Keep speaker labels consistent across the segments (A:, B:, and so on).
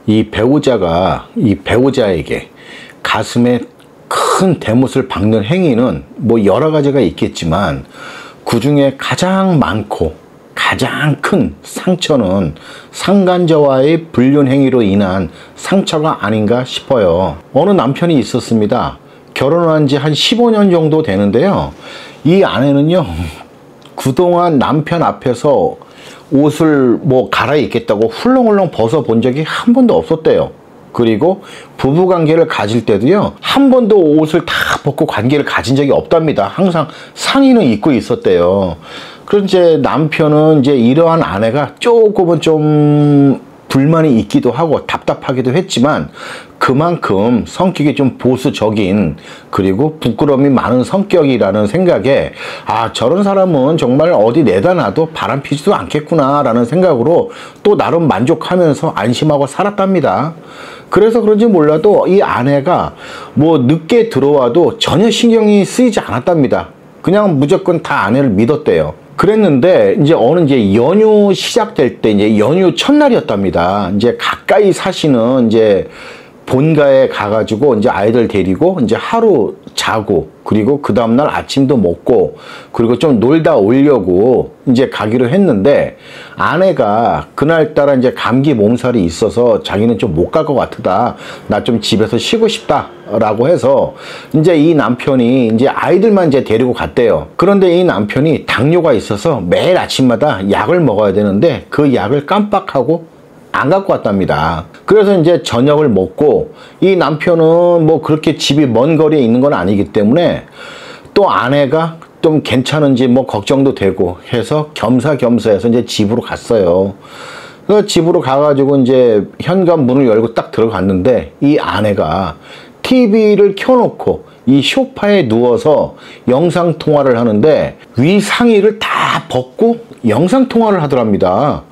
A: 이 배우자에게 가슴에 큰 대못을 박는 행위는 뭐 여러 가지가 있겠지만 그 중에 가장 많고 가장 큰 상처는 상간자와의 불륜 행위로 인한 상처가 아닌가 싶어요. 어느 남편이 있었습니다. 결혼한 지 한 15년 정도 되는데요. 이 아내는요, 그동안 남편 앞에서 옷을 뭐 갈아입겠다고 훌렁훌렁 벗어본 적이 한 번도 없었대요. 그리고 부부관계를 가질 때도요, 한 번도 옷을 다 벗고 관계를 가진 적이 없답니다. 항상 상의는 입고 있었대요. 그래서 이제 남편은 이제 이러한 아내가 조금은 좀 불만이 있기도 하고 답답하기도 했지만 그만큼 성격이 좀 보수적인 그리고 부끄러움이 많은 성격이라는 생각에 아, 저런 사람은 정말 어디 내다 놔도 바람 피지도 않겠구나 라는 생각으로 또 나름 만족하면서 안심하고 살았답니다. 그래서 그런지 몰라도 이 아내가 뭐 늦게 들어와도 전혀 신경이 쓰이지 않았답니다. 그냥 무조건 다 아내를 믿었대요. 그랬는데 이제 연휴 시작될 때 이제 연휴 첫날이었답니다. 이제 가까이 사시는 이제 본가에 가가지고 이제 아이들 데리고 이제 하루 자고 그리고 그 다음날 아침도 먹고 그리고 좀 놀다 오려고 이제 가기로 했는데 아내가 그날따라 이제 감기 몸살이 있어서 자기는 좀 못 갈 것 같다. 나 좀 집에서 쉬고 싶다. 라고 해서 이제 이 남편이 이제 아이들만 이제 데리고 갔대요. 그런데 이 남편이 당뇨가 있어서 매일 아침마다 약을 먹어야 되는데 그 약을 깜빡하고 안 갖고 왔답니다. 그래서 이제 저녁을 먹고 이 남편은 뭐 그렇게 집이 먼 거리에 있는 건 아니기 때문에 또 아내가 좀 괜찮은지 뭐 걱정도 되고 해서 겸사겸사해서 이제 집으로 갔어요. 그래서 집으로 가가지고 이제 현관 문을 열고 딱 들어갔는데 이 아내가 TV를 켜놓고 이 소파에 누워서 영상통화를 하는데 위 상의를 다 벗고 영상통화를 하더랍니다.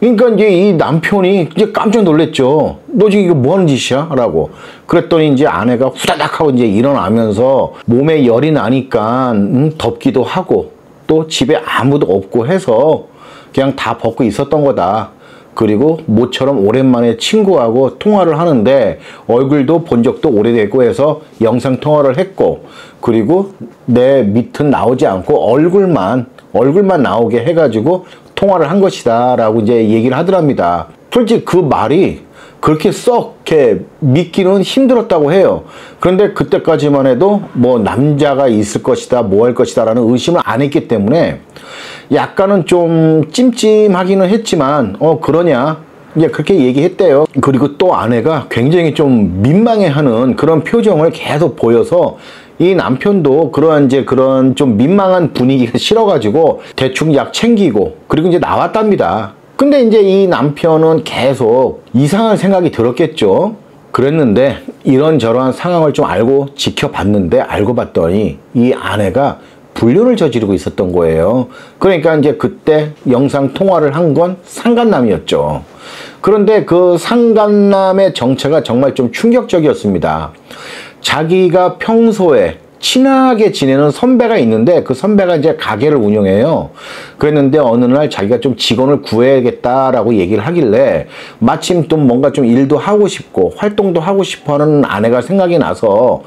A: 그러니까 이제 이 남편이 이제 깜짝 놀랐죠. 너 지금 이거 뭐 하는 짓이야? 라고. 그랬더니 이제 아내가 후다닥 하고 이제 일어나면서 몸에 열이 나니까 덥기도 하고 또 집에 아무도 없고 해서 그냥 다 벗고 있었던 거다. 그리고 모처럼 오랜만에 친구하고 통화를 하는데 얼굴도 본 적도 오래됐고 해서 영상 통화를 했고 그리고 내 밑은 나오지 않고 얼굴만 나오게 해가지고 통화를 한 것이다 라고 이제 얘기를 하더랍니다. 솔직히 그 말이 그렇게 썩 이렇게 믿기는 힘들었다고 해요. 그런데 그때까지만 해도 뭐 남자가 있을 것이다 뭐 할 것이다 라는 의심을 안 했기 때문에 약간은 좀 찜찜하기는 했지만 그러냐 이제 그렇게 얘기했대요. 그리고 또 아내가 굉장히 좀 민망해하는 그런 표정을 계속 보여서 이 남편도 그런 좀 민망한 분위기가 싫어가지고 대충 약 챙기고 그리고 이제 나왔답니다. 근데 이제 이 남편은 계속 이상한 생각이 들었겠죠. 그랬는데 이런저런 상황을 좀 알고 지켜봤는데 알고 봤더니 이 아내가 불륜을 저지르고 있었던 거예요. 그러니까 이제 그때 영상 통화를 한 건 상간남이었죠. 그런데 그 상간남의 정체가 정말 좀 충격적이었습니다. 자기가 평소에 친하게 지내는 선배가 있는데 그 선배가 이제 가게를 운영해요. 그랬는데 어느 날 자기가 좀 직원을 구해야겠다라고 얘기를 하길래 마침 또 뭔가 좀 일도 하고 싶고 활동도 하고 싶어 하는 아내가 생각이 나서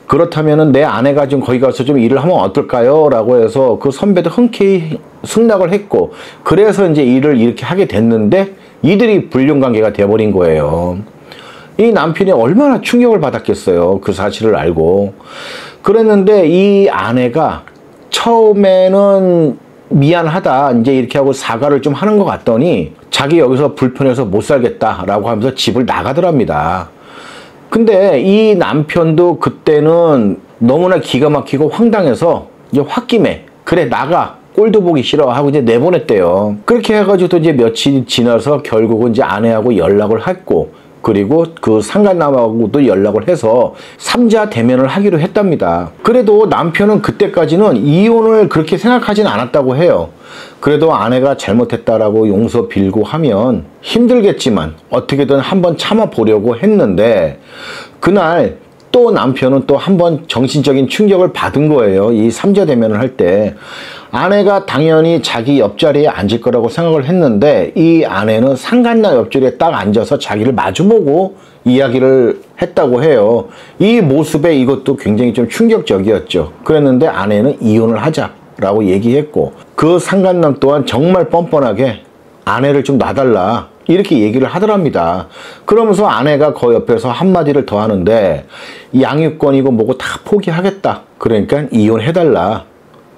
A: 그렇다면은 내 아내가 좀 거기 가서 좀 일을 하면 어떨까요? 라고 해서 그 선배도 흔쾌히 승낙을 했고 그래서 이제 일을 이렇게 하게 됐는데 이들이 불륜 관계가 돼버린 거예요. 이 남편이 얼마나 충격을 받았겠어요. 그 사실을 알고. 그랬는데 이 아내가 처음에는 미안하다 이제 이렇게 하고 사과를 좀 하는 것 같더니 자기 여기서 불편해서 못 살겠다라고 하면서 집을 나가더랍니다. 근데 이 남편도 그때는 너무나 기가 막히고 황당해서 이제 홧김에 그래 나가 꼴도 보기 싫어 하고 이제 내보냈대요. 그렇게 해가지고 또 이제 며칠 지나서 결국은 이제 아내하고 연락을 했고 그리고 그 상간남하고도 연락을 해서 삼자 대면을 하기로 했답니다. 그래도 남편은 그때까지는 이혼을 그렇게 생각하지는 않았다고 해요. 그래도 아내가 잘못했다라고 용서 빌고 하면 힘들겠지만 어떻게든 한번 참아보려고 했는데 그날 또 남편은 또 한번 정신적인 충격을 받은 거예요. 이 삼자 대면을 할 때. 아내가 당연히 자기 옆자리에 앉을 거라고 생각을 했는데 이 아내는 상간나 옆자리에 딱 앉아서 자기를 마주보고 이야기를 했다고 해요. 이 모습에 이것도 굉장히 좀 충격적이었죠. 그랬는데 아내는 이혼을 하자라고 얘기했고 그 상간남 또한 정말 뻔뻔하게 아내를 좀 놔달라 이렇게 얘기를 하더랍니다. 그러면서 아내가 그 옆에서 한마디를 더 하는데 양육권이고 뭐고 다 포기하겠다. 그러니까 이혼해달라.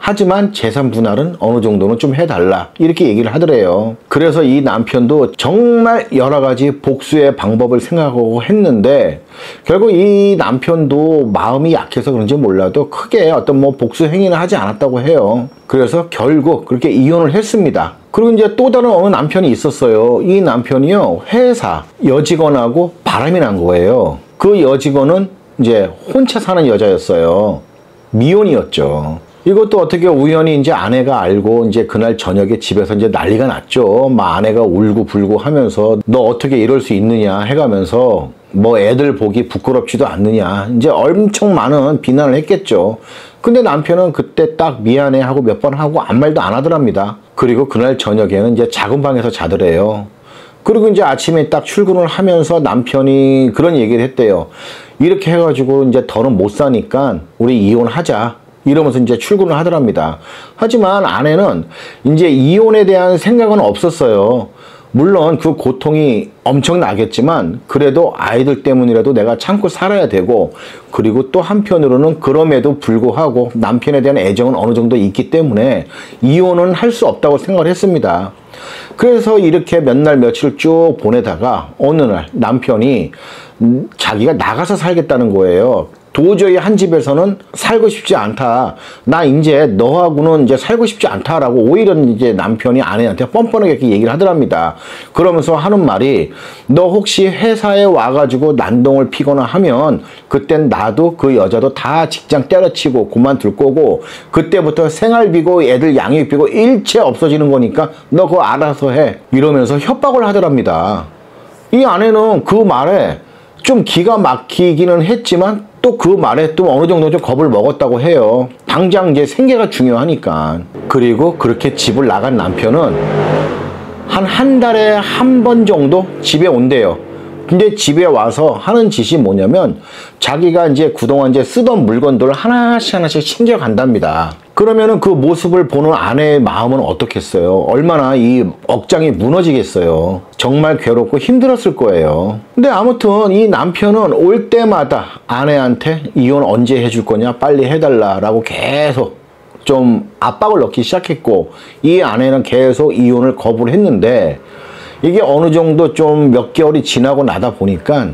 A: 하지만 재산 분할은 어느 정도는 좀 해달라 이렇게 얘기를 하더래요. 그래서 이 남편도 정말 여러 가지 복수의 방법을 생각하고 했는데 결국 이 남편도 마음이 약해서 그런지 몰라도 크게 어떤 뭐 복수 행위는 하지 않았다고 해요. 그래서 결국 그렇게 이혼을 했습니다. 그리고 이제 또 다른 어느 남편이 있었어요. 이 남편이요 회사 여직원하고 바람이 난 거예요. 그 여직원은 이제 혼자 사는 여자였어요. 미혼이었죠. 이것도 어떻게 우연히 이제 아내가 알고 이제 그날 저녁에 집에서 이제 난리가 났죠. 막 아내가 울고 불고 하면서 너 어떻게 이럴 수 있느냐 해가면서 뭐 애들 보기 부끄럽지도 않느냐 이제 엄청 많은 비난을 했겠죠. 근데 남편은 그때 딱 미안해 하고 몇 번 하고 아무 말도 안 하더랍니다. 그리고 그날 저녁에는 이제 작은 방에서 자더래요. 그리고 이제 아침에 딱 출근을 하면서 남편이 그런 얘기를 했대요. 이렇게 해가지고 이제 더는 못 사니까 우리 이혼하자. 이러면서 이제 출근을 하더랍니다. 하지만 아내는 이제 이혼에 대한 생각은 없었어요. 물론 그 고통이 엄청나겠지만 그래도 아이들 때문이라도 내가 참고 살아야 되고 그리고 또 한편으로는 그럼에도 불구하고 남편에 대한 애정은 어느 정도 있기 때문에 이혼은 할 수 없다고 생각을 했습니다. 그래서 이렇게 몇 날 며칠 쭉 보내다가 어느 날 남편이 자기가 나가서 살겠다는 거예요. 도저히 한 집에서는 살고 싶지 않다. 나 이제 너하고는 이제 살고 싶지 않다라고 오히려 이제 남편이 아내한테 뻔뻔하게 이렇게 얘기를 하더랍니다. 그러면서 하는 말이 너 혹시 회사에 와가지고 난동을 피거나 하면 그땐 나도 그 여자도 다 직장 때려치고 그만둘 거고 그때부터 생활비고 애들 양육비고 일체 없어지는 거니까 너 그거 알아서 해. 이러면서 협박을 하더랍니다. 이 아내는 그 말에 좀 기가 막히기는 했지만 또 그 말에 또 어느 정도 좀 겁을 먹었다고 해요. 당장 이제 생계가 중요하니까. 그리고 그렇게 집을 나간 남편은 한 달에 한 번 정도 집에 온대요. 근데 집에 와서 하는 짓이 뭐냐면 자기가 이제 그동안 이제 쓰던 물건들을 하나씩 챙겨간답니다. 그러면은 그 모습을 보는 아내의 마음은 어떻겠어요? 얼마나 이 억장이 무너지겠어요. 정말 괴롭고 힘들었을 거예요. 근데 아무튼 이 남편은 올 때마다 아내한테 이혼 언제 해줄 거냐 빨리 해달라라고 계속 좀 압박을 넣기 시작했고 이 아내는 계속 이혼을 거부를 했는데 이게 어느 정도 좀 몇 개월이 지나고 나다 보니까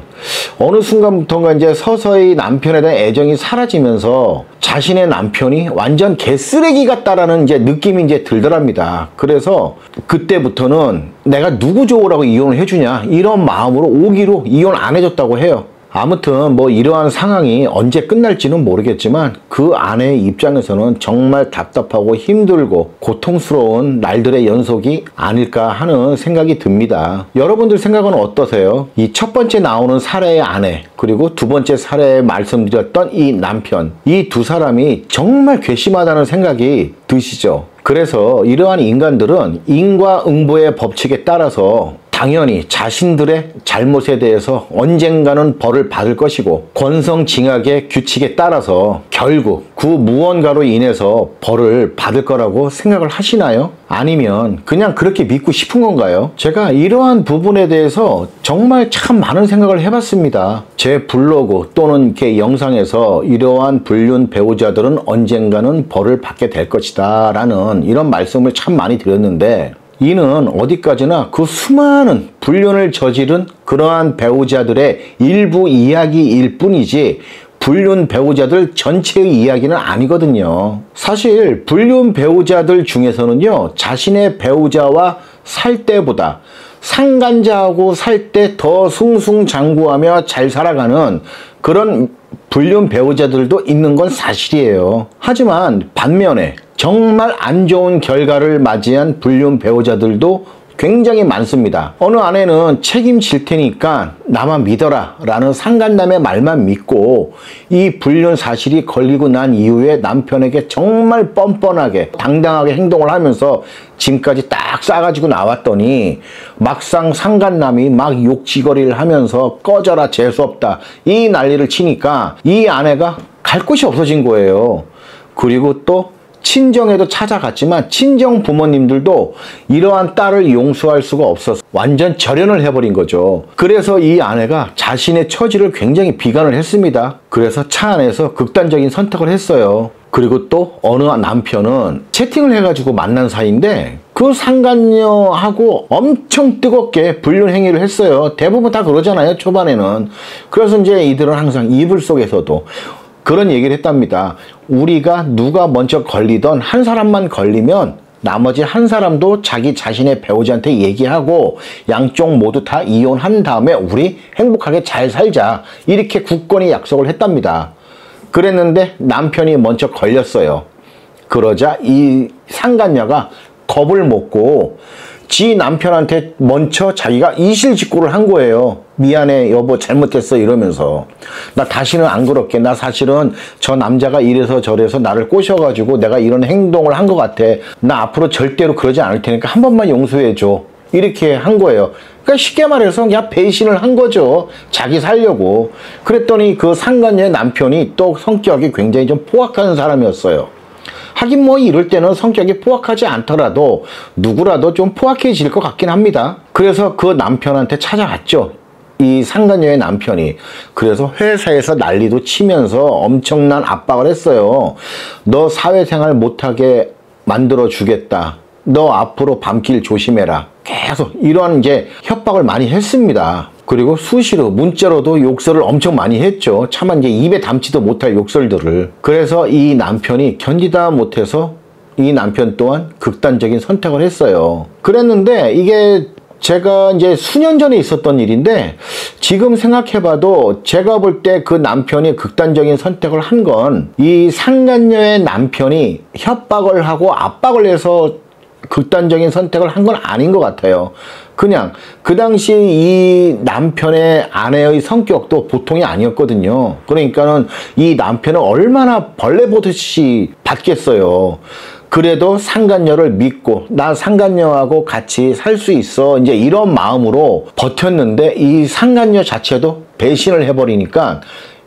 A: 어느 순간부터인가 이제 서서히 남편에 대한 애정이 사라지면서 자신의 남편이 완전 개쓰레기 같다라는 이제 느낌이 이제 들더랍니다. 그래서 그때부터는 내가 누구 좋으라고 이혼을 해주냐 이런 마음으로 오기로 이혼 안 해줬다고 해요. 아무튼 뭐 이러한 상황이 언제 끝날지는 모르겠지만 그 아내의 입장에서는 정말 답답하고 힘들고 고통스러운 날들의 연속이 아닐까 하는 생각이 듭니다. 여러분들 생각은 어떠세요? 이 첫 번째 나오는 사례의 아내 그리고 두 번째 사례에 말씀드렸던 이 남편 이 두 사람이 정말 괘씸하다는 생각이 드시죠? 그래서 이러한 인간들은 인과응보의 법칙에 따라서 당연히 자신들의 잘못에 대해서 언젠가는 벌을 받을 것이고 권성징악의 규칙에 따라서 결국 그 무언가로 인해서 벌을 받을 거라고 생각을 하시나요? 아니면 그냥 그렇게 믿고 싶은 건가요? 제가 이러한 부분에 대해서 정말 참 많은 생각을 해봤습니다. 제 블로그 또는 이렇게 영상에서 이러한 불륜 배우자들은 언젠가는 벌을 받게 될 것이다 라는 이런 말씀을 참 많이 드렸는데 이는 어디까지나 그 수많은 불륜을 저지른 그러한 배우자들의 일부 이야기일 뿐이지 불륜 배우자들 전체의 이야기는 아니거든요. 사실 불륜 배우자들 중에서는요 자신의 배우자와 살 때보다 상간자하고 살 때 더 숭숭장구하며 잘 살아가는 그런 불륜 배우자들도 있는 건 사실이에요. 하지만 반면에 정말 안 좋은 결과를 맞이한 불륜 배우자들도 굉장히 많습니다. 어느 아내는 책임질 테니까 나만 믿어라 라는 상간남의 말만 믿고 이 불륜 사실이 걸리고 난 이후에 남편에게 정말 뻔뻔하게 당당하게 행동을 하면서 짐까지 딱 싸가지고 나왔더니 막상 상간남이 막 욕지거리를 하면서 꺼져라 재수없다 이 난리를 치니까 이 아내가 갈 곳이 없어진 거예요. 그리고 또 친정에도 찾아갔지만 친정 부모님들도 이러한 딸을 용서할 수가 없어서 완전 절연을 해버린 거죠. 그래서 이 아내가 자신의 처지를 굉장히 비관을 했습니다. 그래서 차 안에서 극단적인 선택을 했어요. 그리고 또 어느 남편은 채팅을 해가지고 만난 사이인데 그 상간녀하고 엄청 뜨겁게 불륜 행위를 했어요. 대부분 다 그러잖아요, 초반에는. 그래서 이제 이들은 항상 이불 속에서도 그런 얘기를 했답니다. 우리가 누가 먼저 걸리던 한 사람만 걸리면 나머지 한 사람도 자기 자신의 배우자한테 얘기하고 양쪽 모두 다 이혼한 다음에 우리 행복하게 잘 살자. 이렇게 굳건히 약속을 했답니다. 그랬는데 남편이 먼저 걸렸어요. 그러자 이 상간녀가 겁을 먹고 지 남편한테 먼저 자기가 이실직고를 한 거예요. 미안해 여보 잘못했어 이러면서. 나 다시는 안 그럴게. 나 사실은 저 남자가 이래서 저래서 나를 꼬셔가지고 내가 이런 행동을 한 것 같아. 나 앞으로 절대로 그러지 않을 테니까 한 번만 용서해줘. 이렇게 한 거예요. 그러니까 쉽게 말해서 그냥 배신을 한 거죠. 자기 살려고. 그랬더니 그 상간녀의 남편이 또 성격이 굉장히 좀 포악한 사람이었어요. 하긴 뭐 이럴 때는 성격이 포악하지 않더라도 누구라도 좀 포악해질 것 같긴 합니다. 그래서 그 남편한테 찾아갔죠. 이 상간녀의 남편이. 그래서 회사에서 난리도 치면서 엄청난 압박을 했어요. 너 사회생활 못하게 만들어 주겠다. 너 앞으로 밤길 조심해라. 계속 이런 이제 협박을 많이 했습니다. 그리고 수시로 문자로도 욕설을 엄청 많이 했죠. 차마 이제 입에 담지도 못할 욕설들을. 그래서 이 남편이 견디다 못해서 이 남편 또한 극단적인 선택을 했어요. 그랬는데 이게 제가 이제 수년 전에 있었던 일인데 지금 생각해봐도 제가 볼 때 그 남편이 극단적인 선택을 한 건 이 상간녀의 남편이 협박을 하고 압박을 해서 극단적인 선택을 한 건 아닌 것 같아요. 그냥 그 당시 이 남편의 아내의 성격도 보통이 아니었거든요. 그러니까는 이 남편은 얼마나 벌레 보듯이 받겠어요. 그래도 상간녀를 믿고 나 상간녀하고 같이 살 수 있어 이제 이런 마음으로 버텼는데 이 상간녀 자체도 배신을 해버리니까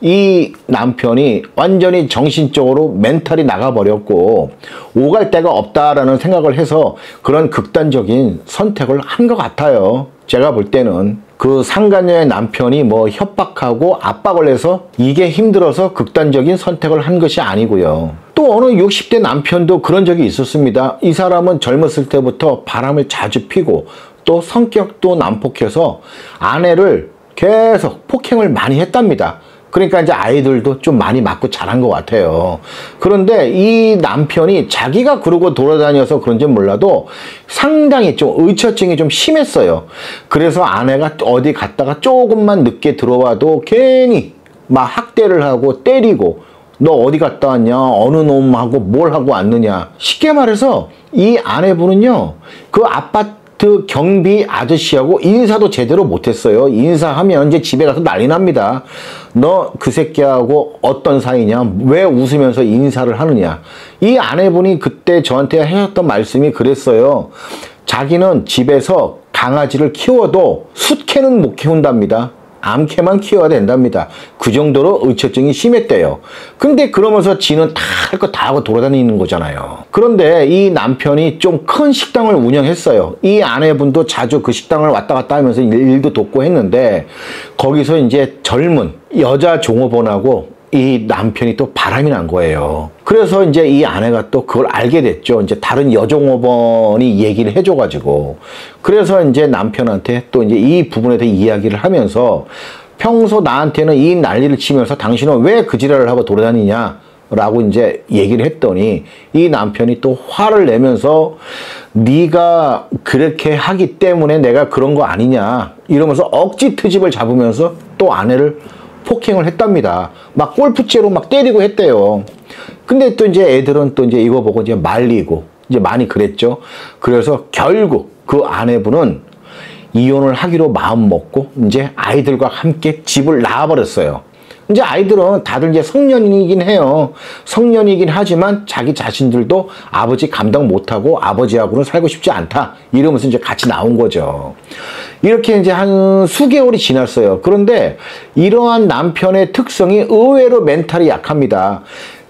A: 이 남편이 완전히 정신적으로 멘탈이 나가버렸고 오갈 데가 없다라는 생각을 해서 그런 극단적인 선택을 한 것 같아요. 제가 볼 때는 그 상간녀의 남편이 뭐 협박하고 압박을 해서 이게 힘들어서 극단적인 선택을 한 것이 아니고요. 또 어느 60대 남편도 그런 적이 있었습니다. 이 사람은 젊었을 때부터 바람을 자주 피고 또 성격도 난폭해서 아내를 계속 폭행을 많이 했답니다. 그러니까 이제 아이들도 좀 많이 맞고 자란 것 같아요. 그런데 이 남편이 자기가 그러고 돌아다녀서 그런지 몰라도 상당히 좀 의처증이 좀 심했어요. 그래서 아내가 어디 갔다가 조금만 늦게 들어와도 괜히 막 학대를 하고 때리고 너 어디 갔다 왔냐? 어느 놈하고 뭘 하고 왔느냐? 쉽게 말해서 이 아내분은요, 그 아파트 경비 아저씨하고 인사도 제대로 못했어요. 인사하면 이제 집에 가서 난리 납니다. 너 그 새끼하고 어떤 사이냐? 왜 웃으면서 인사를 하느냐? 이 아내분이 그때 저한테 하셨던 말씀이 그랬어요. 자기는 집에서 강아지를 키워도 숫개는 못 키운답니다. 암캐만 키워야 된답니다. 그 정도로 의처증이 심했대요. 근데 그러면서 지는 다 할 거 다 하고 돌아다니는 거잖아요. 그런데 이 남편이 좀 큰 식당을 운영했어요. 이 아내분도 자주 그 식당을 왔다 갔다 하면서 일도 돕고 했는데 거기서 이제 젊은 여자 종업원하고 이 남편이 또 바람이 난 거예요. 그래서 이제 이 아내가 또 그걸 알게 됐죠. 이제 다른 여종업원이 얘기를 해줘가지고. 그래서 이제 남편한테 또 이제 이 부분에 대해 이야기를 하면서 평소 나한테는 이 난리를 치면서 당신은 왜 그 지랄을 하고 돌아다니냐? 라고 이제 얘기를 했더니 이 남편이 또 화를 내면서 네가 그렇게 하기 때문에 내가 그런 거 아니냐? 이러면서 억지 트집을 잡으면서 또 아내를 폭행을 했답니다. 막 골프채로 막 때리고 했대요. 근데 또 이제 애들은 또 이제 이거 보고 이제 말리고 이제 많이 그랬죠. 그래서 결국 그 아내분은 이혼을 하기로 마음먹고 이제 아이들과 함께 집을 나와버렸어요. 이제 아이들은 다들 이제 성년이긴 해요. 성년이긴 하지만 자기 자신들도 아버지 감당 못하고 아버지하고는 살고 싶지 않다 이러면서 이제 같이 나온 거죠. 이렇게 이제 한 수개월이 지났어요. 그런데 이러한 남편의 특성이 의외로 멘탈이 약합니다.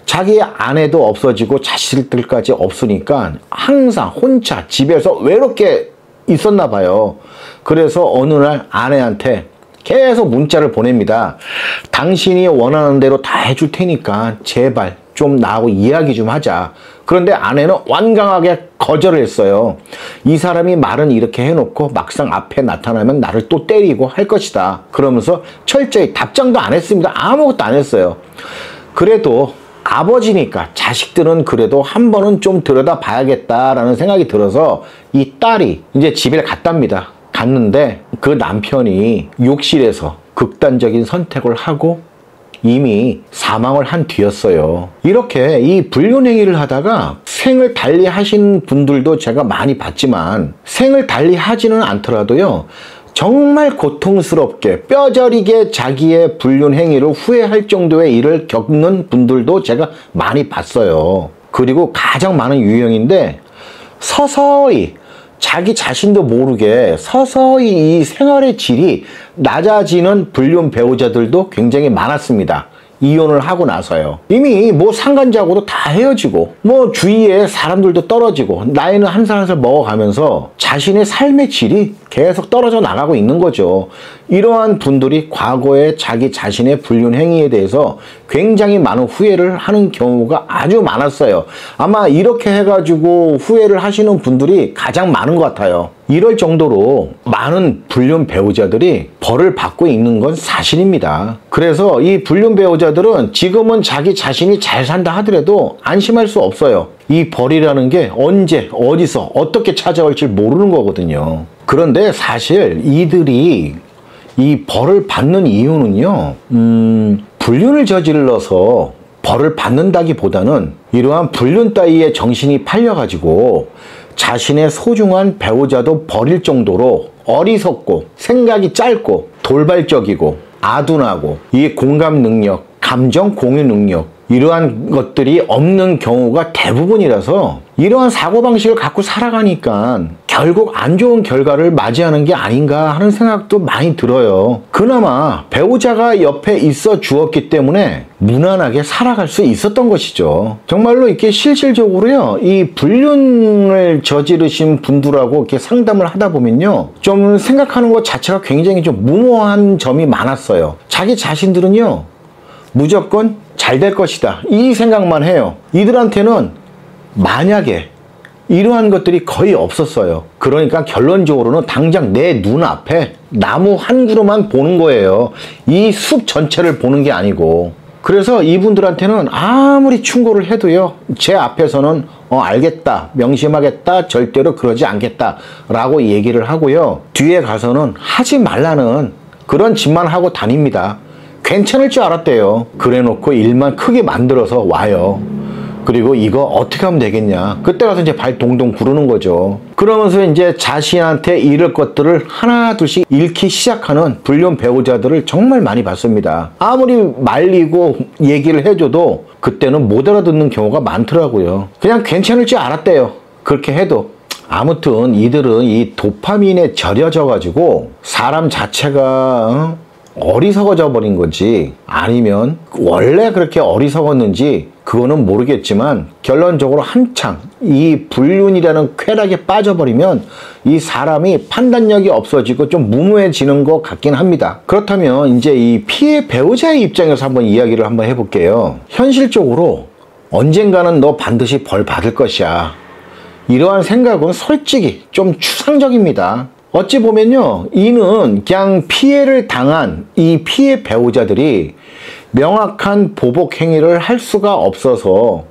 A: 자기 아내도 없어지고 자식들까지 없으니까 항상 혼자 집에서 외롭게 있었나 봐요. 그래서 어느 날 아내한테 계속 문자를 보냅니다. 당신이 원하는 대로 다 해줄 테니까 제발 좀 나하고 이야기 좀 하자. 그런데 아내는 완강하게 거절을 했어요. 이 사람이 말은 이렇게 해놓고 막상 앞에 나타나면 나를 또 때리고 할 것이다. 그러면서 철저히 답장도 안 했습니다. 아무것도 안 했어요. 그래도 아버지니까 자식들은 그래도 한 번은 좀 들여다 봐야겠다라는 생각이 들어서 이 딸이 이제 집에 갔답니다. 갔는데 그 남편이 욕실에서 극단적인 선택을 하고 이미 사망을 한 뒤였어요. 이렇게 이 불륜행위를 하다가 생을 달리 하신 분들도 제가 많이 봤지만 생을 달리 하지는 않더라도요. 정말 고통스럽게 뼈저리게 자기의 불륜행위를 후회할 정도의 일을 겪는 분들도 제가 많이 봤어요. 그리고 가장 많은 유형인데 서서히 자기 자신도 모르게 서서히 이 생활의 질이 낮아지는 불륜 배우자들도 굉장히 많았습니다. 이혼을 하고 나서요. 이미 뭐 상간자하고도 다 헤어지고 뭐 주위에 사람들도 떨어지고 나이는 한 살 한 살 먹어가면서 자신의 삶의 질이 계속 떨어져 나가고 있는 거죠. 이러한 분들이 과거에 자기 자신의 불륜 행위에 대해서 굉장히 많은 후회를 하는 경우가 아주 많았어요. 아마 이렇게 해가지고 후회를 하시는 분들이 가장 많은 것 같아요. 이럴 정도로 많은 불륜 배우자들이 벌을 받고 있는 건 사실입니다. 그래서 이 불륜 배우자들은 지금은 자기 자신이 잘 산다 하더라도 안심할 수 없어요. 이 벌이라는 게 언제 어디서 어떻게 찾아올지 모르는 거거든요. 그런데 사실 이들이 이 벌을 받는 이유는요, 불륜을 저질러서 벌을 받는다기보다는 이러한 불륜 따위의 정신이 팔려가지고 자신의 소중한 배우자도 버릴 정도로 어리석고 생각이 짧고 돌발적이고 아둔하고 이 공감 능력, 감정 공유 능력 이러한 것들이 없는 경우가 대부분이라서 이러한 사고방식을 갖고 살아가니까 결국 안 좋은 결과를 맞이하는 게 아닌가 하는 생각도 많이 들어요. 그나마 배우자가 옆에 있어 주었기 때문에 무난하게 살아갈 수 있었던 것이죠. 정말로 이렇게 실질적으로요, 이 불륜을 저지르신 분들하고 이렇게 상담을 하다 보면요, 좀 생각하는 것 자체가 굉장히 좀 무모한 점이 많았어요. 자기 자신들은요, 무조건 잘 될 것이다 이 생각만 해요. 이들한테는 만약에 이러한 것들이 거의 없었어요. 그러니까 결론적으로는 당장 내 눈앞에 나무 한 그루만 보는 거예요. 이 숲 전체를 보는 게 아니고. 그래서 이분들한테는 아무리 충고를 해도요, 제 앞에서는 알겠다, 명심하겠다, 절대로 그러지 않겠다 라고 얘기를 하고요, 뒤에 가서는 하지 말라는 그런 짓만 하고 다닙니다. 괜찮을 줄 알았대요. 그래놓고 일만 크게 만들어서 와요. 그리고 이거 어떻게 하면 되겠냐. 그때 가서 이제 발 동동 구르는 거죠. 그러면서 이제 자신한테 잃을 것들을 하나 둘씩 잃기 시작하는 불륜 배우자들을 정말 많이 봤습니다. 아무리 말리고 얘기를 해줘도 그때는 못 알아듣는 경우가 많더라고요. 그냥 괜찮을 줄 알았대요. 그렇게 해도. 아무튼 이들은 이 도파민에 절여져 가지고 사람 자체가 어리석어져 버린 건지 아니면 원래 그렇게 어리석었는지 그거는 모르겠지만 결론적으로 한창 이 불륜이라는 쾌락에 빠져버리면 이 사람이 판단력이 없어지고 좀 무모해지는 것 같긴 합니다. 그렇다면 이제 이 피해 배우자의 입장에서 한번 이야기를 한번 해볼게요. 현실적으로 언젠가는 너 반드시 벌 받을 것이야. 이러한 생각은 솔직히 좀 추상적입니다. 어찌 보면요, 이는 그냥 피해를 당한 이 피해 배우자들이 명확한 보복 행위를 할 수가 없어서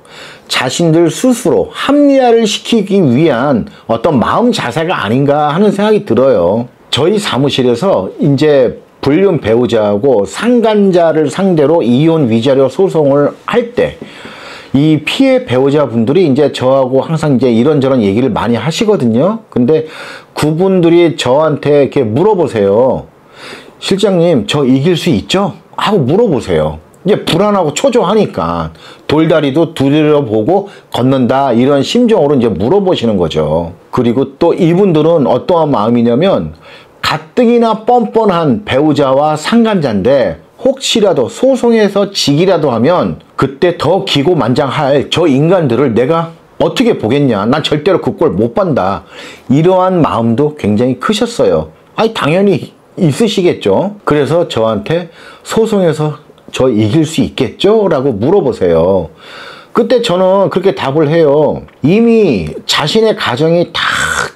A: 자신들 스스로 합리화를 시키기 위한 어떤 마음 자세가 아닌가 하는 생각이 들어요. 저희 사무실에서 이제 불륜 배우자하고 상간자를 상대로 이혼 위자료 소송을 할 때 이 피해 배우자분들이 이제 저하고 항상 이제 이런저런 얘기를 많이 하시거든요. 근데 그분들이 저한테 이렇게 물어보세요. 실장님, 저 이길 수 있죠? 하고 물어보세요. 이제 불안하고 초조하니까 돌다리도 두드려 보고 걷는다, 이런 심정으로 이제 물어보시는 거죠. 그리고 또 이분들은 어떠한 마음이냐면, 가뜩이나 뻔뻔한 배우자와 상간자인데 혹시라도 소송에서 지기라도 하면 그때 더 기고만장할 저 인간들을 내가 어떻게 보겠냐, 난 절대로 그 꼴 못 본다, 이러한 마음도 굉장히 크셨어요. 아니 당연히 있으시겠죠. 그래서 저한테 소송에서 저 이길 수 있겠죠? 라고 물어보세요. 그때 저는 그렇게 답을 해요. 이미 자신의 가정이 다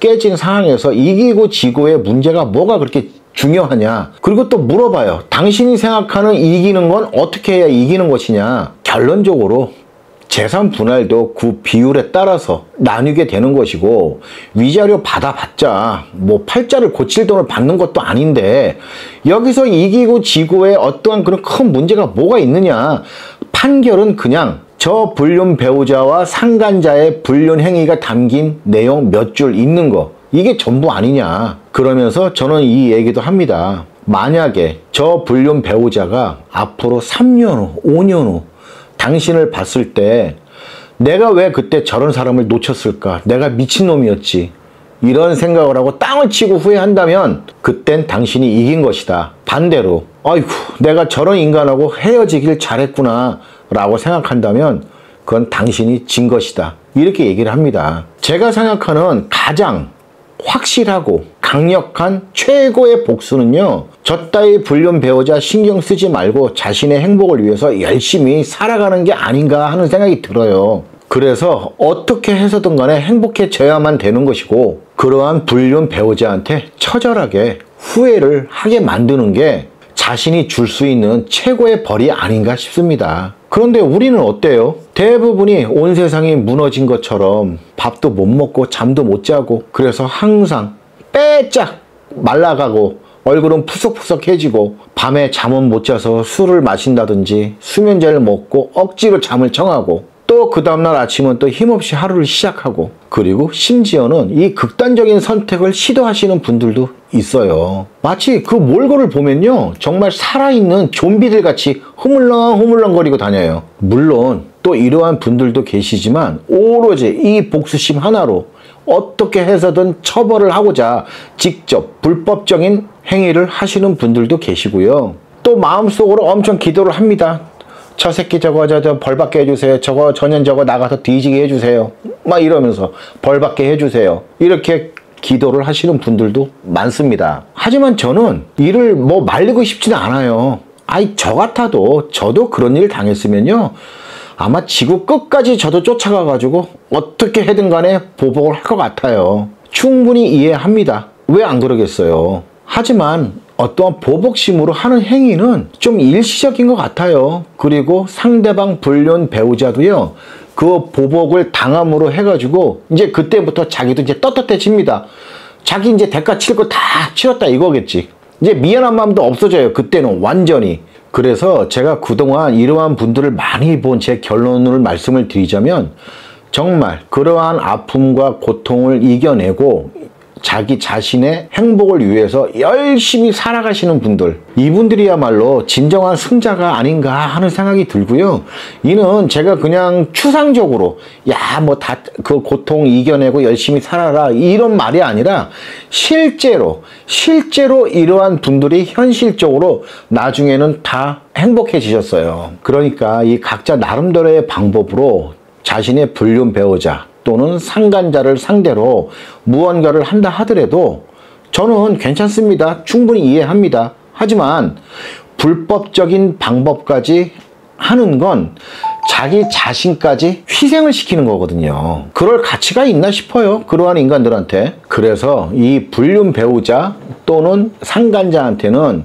A: 깨진 상황에서 이기고 지고의 문제가 뭐가 그렇게 중요하냐. 그리고 또 물어봐요. 당신이 생각하는 이기는 건 어떻게 해야 이기는 것이냐. 결론적으로 재산 분할도 그 비율에 따라서 나뉘게 되는 것이고, 위자료 받아봤자 뭐 팔자를 고칠 돈을 받는 것도 아닌데 여기서 이기고 지고에 어떠한 그런 큰 문제가 뭐가 있느냐. 판결은 그냥 저 불륜 배우자와 상간자의 불륜 행위가 담긴 내용 몇 줄 있는 거, 이게 전부 아니냐. 그러면서 저는 이 얘기도 합니다. 만약에 저 불륜 배우자가 앞으로 3년 후, 5년 후 당신을 봤을 때 내가 왜 그때 저런 사람을 놓쳤을까? 내가 미친놈이었지. 이런 생각을 하고 땅을 치고 후회한다면 그땐 당신이 이긴 것이다. 반대로 아이고 내가 저런 인간하고 헤어지길 잘했구나 라고 생각한다면 그건 당신이 진 것이다. 이렇게 얘기를 합니다. 제가 생각하는 가장 확실하고 강력한 최고의 복수는요, 저 따위 불륜 배우자 신경 쓰지 말고 자신의 행복을 위해서 열심히 살아가는 게 아닌가 하는 생각이 들어요. 그래서 어떻게 해서든 간에 행복해져야만 되는 것이고, 그러한 불륜 배우자한테 처절하게 후회를 하게 만드는 게 자신이 줄 수 있는 최고의 벌이 아닌가 싶습니다. 그런데 우리는 어때요? 대부분이 온 세상이 무너진 것처럼 밥도 못 먹고 잠도 못 자고, 그래서 항상 빼짝 말라가고 얼굴은 푸석푸석해지고, 밤에 잠은 못 자서 술을 마신다든지 수면제를 먹고 억지로 잠을 청하고, 또 그 다음날 아침은 또 힘없이 하루를 시작하고, 그리고 심지어는 이 극단적인 선택을 시도하시는 분들도 있어요. 마치 그 몰골을 보면요, 정말 살아있는 좀비들 같이 흐물렁흐물렁거리고 다녀요. 물론 또 이러한 분들도 계시지만 오로지 이 복수심 하나로 어떻게 해서든 처벌을 하고자 직접 불법적인 행위를 하시는 분들도 계시고요. 또 마음속으로 엄청 기도를 합니다. 저 새끼 저거 벌 받게 해주세요. 저거 전년 저거 나가서 뒤지게 해주세요. 막 이러면서 벌 받게 해주세요. 이렇게 기도를 하시는 분들도 많습니다. 하지만 저는 이를 뭐 말리고 싶지는 않아요. 아이 저 같아도 저도 그런 일 당했으면요, 아마 지구 끝까지 저도 쫓아가가지고 어떻게 해든 간에 보복을 할 것 같아요. 충분히 이해합니다. 왜 안 그러겠어요. 하지만 어떠한 보복심으로 하는 행위는 좀 일시적인 것 같아요. 그리고 상대방 불륜 배우자도요, 그 보복을 당함으로 해가지고 이제 그때부터 자기도 이제 떳떳해집니다. 자기 이제 대가 칠 거 다 치렀다 이거겠지. 이제 미안한 마음도 없어져요. 그때는 완전히. 그래서 제가 그동안 이러한 분들을 많이 본 제 결론을 말씀을 드리자면, 정말 그러한 아픔과 고통을 이겨내고 자기 자신의 행복을 위해서 열심히 살아가시는 분들, 이분들이야말로 진정한 승자가 아닌가 하는 생각이 들고요. 이는 제가 그냥 추상적으로 야 뭐 다 그 고통 이겨내고 열심히 살아라 이런 말이 아니라 실제로 이러한 분들이 현실적으로 나중에는 다 행복해지셨어요. 그러니까 이 각자 나름대로의 방법으로 자신의 불륜 배우자 또는 상간자를 상대로 무언가를 한다 하더라도 저는 괜찮습니다. 충분히 이해합니다. 하지만 불법적인 방법까지 하는 건 자기 자신까지 희생을 시키는 거거든요. 그럴 가치가 있나 싶어요. 그러한 인간들한테. 그래서 이 불륜 배우자 또는 상간자한테는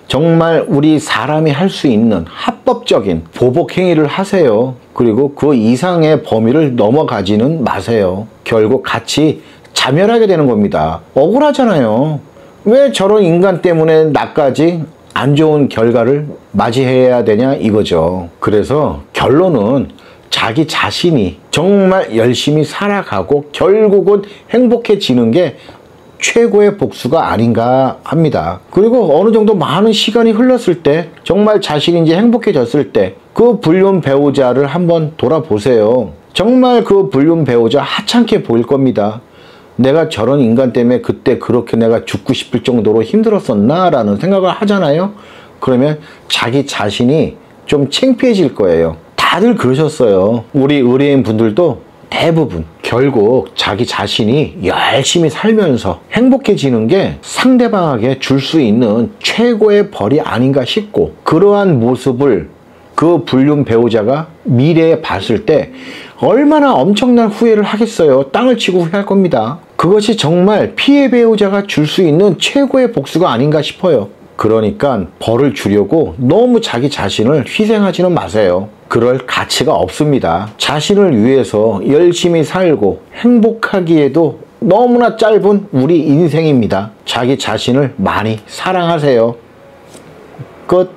A: 정말 우리 사람이 할 수 있는 합법적인 보복 행위를 하세요. 그리고 그 이상의 범위를 넘어가지는 마세요. 결국 같이 자멸하게 되는 겁니다. 억울하잖아요. 왜 저런 인간 때문에 나까지 안 좋은 결과를 맞이해야 되냐 이거죠. 그래서 결론은 자기 자신이 정말 열심히 살아가고 결국은 행복해지는 게 최고의 복수가 아닌가 합니다. 그리고 어느 정도 많은 시간이 흘렀을 때, 정말 자신이 이제 행복해졌을 때 그 불륜 배우자를 한번 돌아보세요. 정말 그 불륜 배우자 하찮게 보일 겁니다. 내가 저런 인간 때문에 그때 그렇게 내가 죽고 싶을 정도로 힘들었었나? 라는 생각을 하잖아요. 그러면 자기 자신이 좀 창피해질 거예요. 다들 그러셨어요. 우리 의뢰인 분들도 대부분 결국 자기 자신이 열심히 살면서 행복해지는 게 상대방에게 줄 수 있는 최고의 벌이 아닌가 싶고, 그러한 모습을 그 불륜 배우자가 미래에 봤을 때 얼마나 엄청난 후회를 하겠어요. 땅을 치고 후회할 겁니다. 그것이 정말 피해 배우자가 줄 수 있는 최고의 복수가 아닌가 싶어요. 그러니까 벌을 주려고 너무 자기 자신을 희생하지는 마세요. 그럴 가치가 없습니다. 자신을 위해서 열심히 살고 행복하기에도 너무나 짧은 우리 인생입니다. 자기 자신을 많이 사랑하세요. 끝.